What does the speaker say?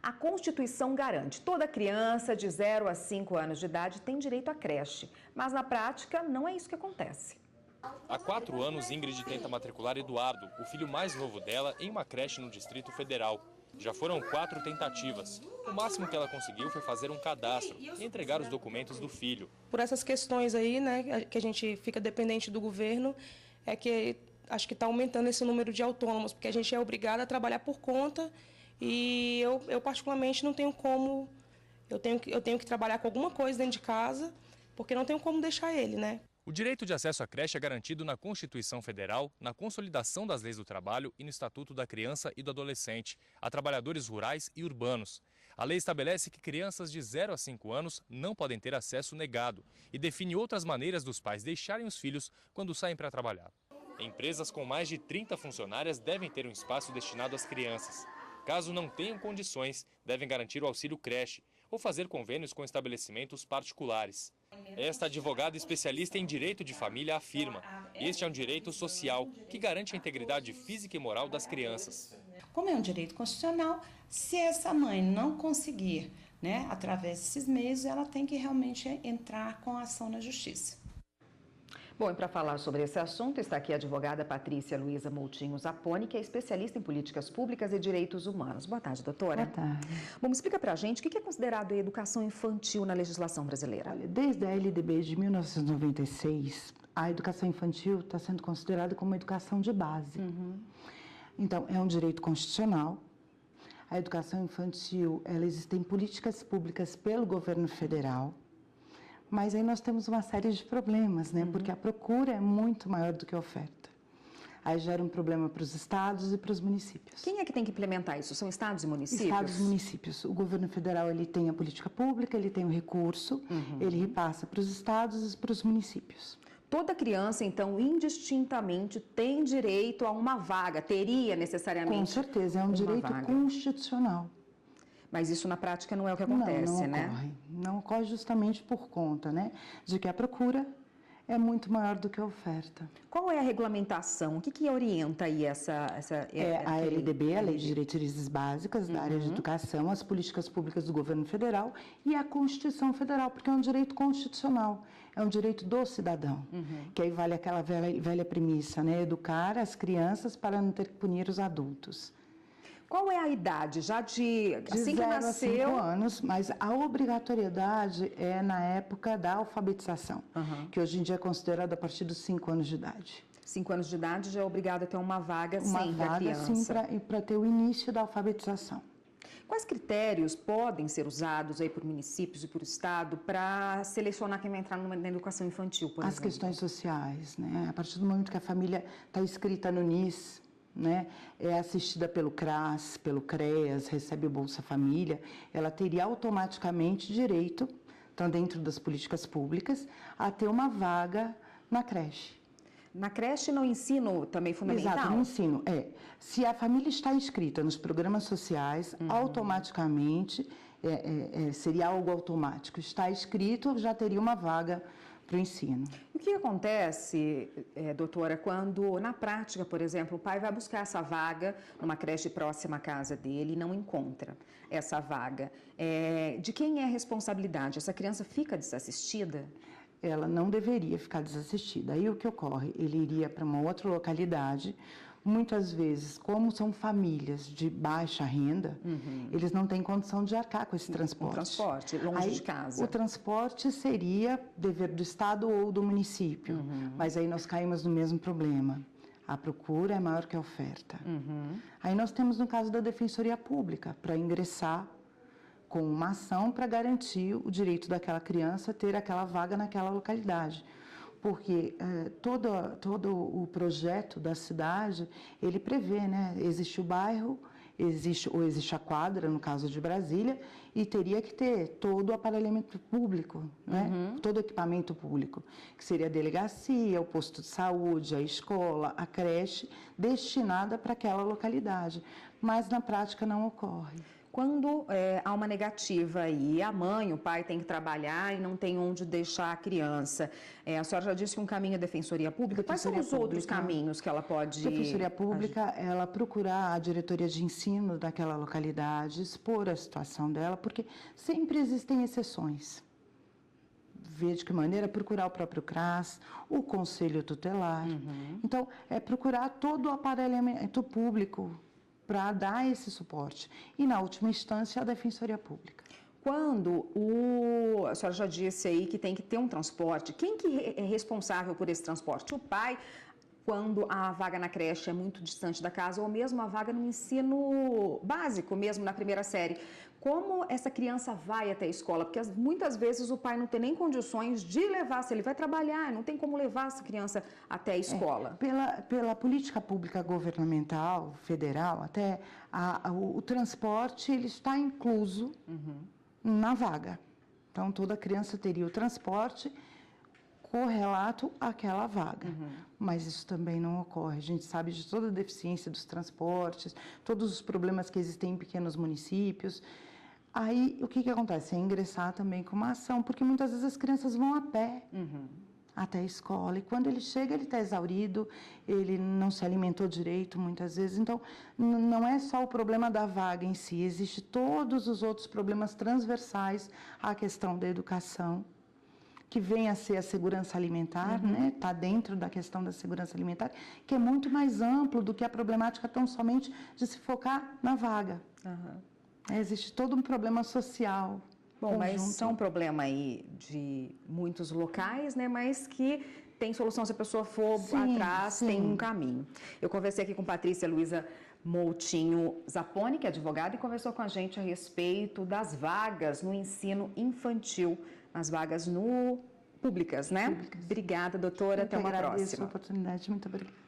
A Constituição garante, toda criança de 0 a 5 anos de idade tem direito à creche, mas na prática não é isso que acontece. Há 4 anos, Ingrid tenta matricular Eduardo, o filho mais novo dela, em uma creche no Distrito Federal. Já foram 4 tentativas. O máximo que ela conseguiu foi fazer um cadastro e entregar os documentos do filho. Por essas questões aí, né, que a gente fica dependente do governo, é que acho que está aumentando esse número de autônomos, porque a gente é obrigado a trabalhar por conta e eu particularmente não tenho como, eu tenho que trabalhar com alguma coisa dentro de casa, porque não tenho como deixar ele, né? O direito de acesso à creche é garantido na Constituição Federal, na Consolidação das Leis do Trabalho e no Estatuto da Criança e do Adolescente, a trabalhadores rurais e urbanos. A lei estabelece que crianças de 0 a 5 anos não podem ter acesso negado e define outras maneiras dos pais deixarem os filhos quando saem para trabalhar. Empresas com mais de 30 funcionárias devem ter um espaço destinado às crianças. Caso não tenham condições, devem garantir o auxílio creche ou fazer convênios com estabelecimentos particulares. Esta advogada especialista em direito de família afirma: este é um direito social que garante a integridade física e moral das crianças. Como é um direito constitucional, se essa mãe não conseguir, né, através desses meios, ela tem que realmente entrar com a ação na justiça. Bom, e para falar sobre esse assunto, está aqui a advogada Patrícia Luiza Moutinho Zapponi, que é especialista em políticas públicas e direitos humanos. Boa tarde, doutora. Boa tarde. Bom, explica para a gente o que é considerado educação infantil na legislação brasileira. Olha, desde a LDB de 1996, a educação infantil está sendo considerada como uma educação de base. Então, é um direito constitucional. A educação infantil, existem políticas públicas pelo governo federal. Mas aí nós temos uma série de problemas, né? Porque a procura é muito maior do que a oferta. Aí gera um problema para os estados e para os municípios. Quem é que tem que implementar isso? São estados e municípios? Estados e municípios. O governo federal, ele tem a política pública, ele tem o recurso, ele repassa para os estados e para os municípios. Toda criança, então, indistintamente, tem direito a uma vaga, teria necessariamente? Com certeza, é um direito constitucional. Mas isso na prática não é o que acontece, né? Não ocorre justamente por conta, né, de que a procura é muito maior do que a oferta. Qual é a regulamentação? O que orienta aí a LDB, a Lei de Diretrizes Básicas da área de educação, as políticas públicas do governo federal e a Constituição Federal, porque é um direito constitucional, é um direito do cidadão. Que aí vale aquela velha premissa, né, educar as crianças para não ter que punir os adultos. Qual é a idade? Já de assim que nasceu? 0 a 5 anos, mas a obrigatoriedade é na época da alfabetização, que hoje em dia é considerada a partir dos 5 anos de idade. 5 anos de idade já é obrigado a ter uma vaga, sim, para a criança. Uma vaga, sim, para ter o início da alfabetização. Quais critérios podem ser usados aí por municípios e por Estado para selecionar quem vai entrar na educação infantil, por exemplo? As questões sociais, né? A partir do momento que a família está inscrita no NIS, né, é assistida pelo CRAS, pelo CREAS, recebe o Bolsa Família, ela teria automaticamente direito, então dentro das políticas públicas, a ter uma vaga na creche. Na creche e no ensino também fundamental? Exato, no ensino. Se a família está inscrita nos programas sociais, automaticamente, seria algo automático. Está inscrito, já teria uma vaga para o ensino. O que acontece, doutora, quando na prática, por exemplo, o pai vai buscar essa vaga numa creche próxima à casa dele e não encontra essa vaga? De quem é a responsabilidade? Essa criança fica desassistida? Ela não deveria ficar desassistida. Aí o que ocorre? Ele iria para uma outra localidade. Muitas vezes, como são famílias de baixa renda, eles não têm condição de arcar com esse transporte. O transporte, longe de casa. O transporte seria dever do Estado ou do município, mas aí nós caímos no mesmo problema. A procura é maior que a oferta. Aí nós temos no caso da Defensoria Pública, para ingressar com uma ação para garantir o direito daquela criança ter aquela vaga naquela localidade. Porque todo o projeto da cidade, ele prevê, né? Existe o bairro, existe a quadra, no caso de Brasília, e teria que ter todo o aparelhamento público, né? Todo o equipamento público, que seria a delegacia, o posto de saúde, a escola, a creche, destinada para aquela localidade. Mas na prática não ocorre. Quando há uma negativa e a mãe, o pai tem que trabalhar e não tem onde deixar a criança, a senhora já disse que um caminho é a Defensoria Pública. Quais são os outros caminhos que ela pode... Defensoria Pública, ela procurar a diretoria de ensino daquela localidade, expor a situação dela, porque sempre existem exceções. Ver de que maneira, procurar o próprio CRAS, o Conselho Tutelar. Então, é procurar todo o aparelhamento público para dar esse suporte. E, na última instância, a Defensoria Pública. Quando a senhora já disse aí que tem que ter um transporte, quem que é responsável por esse transporte? O pai, quando a vaga na creche é muito distante da casa, ou mesmo a vaga no ensino básico, mesmo na primeira série. Como essa criança vai até a escola? Porque muitas vezes o pai não tem nem condições de levar, se ele vai trabalhar, não tem como levar essa criança até a escola. Pela política pública governamental, federal, até o transporte ele está incluso na vaga. Então, toda criança teria o transporte correlato àquela vaga. Mas isso também não ocorre. A gente sabe de toda a deficiência dos transportes, todos os problemas que existem em pequenos municípios. Aí, o que acontece? É ingressar também com uma ação, porque muitas vezes as crianças vão a pé até a escola. E quando ele chega, ele está exaurido, ele não se alimentou direito muitas vezes. Então, não é só o problema da vaga em si, existe todos os outros problemas transversais à questão da educação, que vem a ser a segurança alimentar, né? Está dentro da questão da segurança alimentar, que é muito mais amplo do que a problemática tão somente de se focar na vaga. Existe todo um problema social. Bom, mas isso é um problema aí de muitos locais, né? Mas que tem solução se a pessoa for atrás, tem um caminho. Eu conversei aqui com Patrícia Luiza Moutinho Zapponi, que é advogada, e conversou com a gente a respeito das vagas no ensino infantil, as vagas públicas, né? Obrigada, doutora. Até uma próxima. Eu agradeço a oportunidade. Muito obrigada.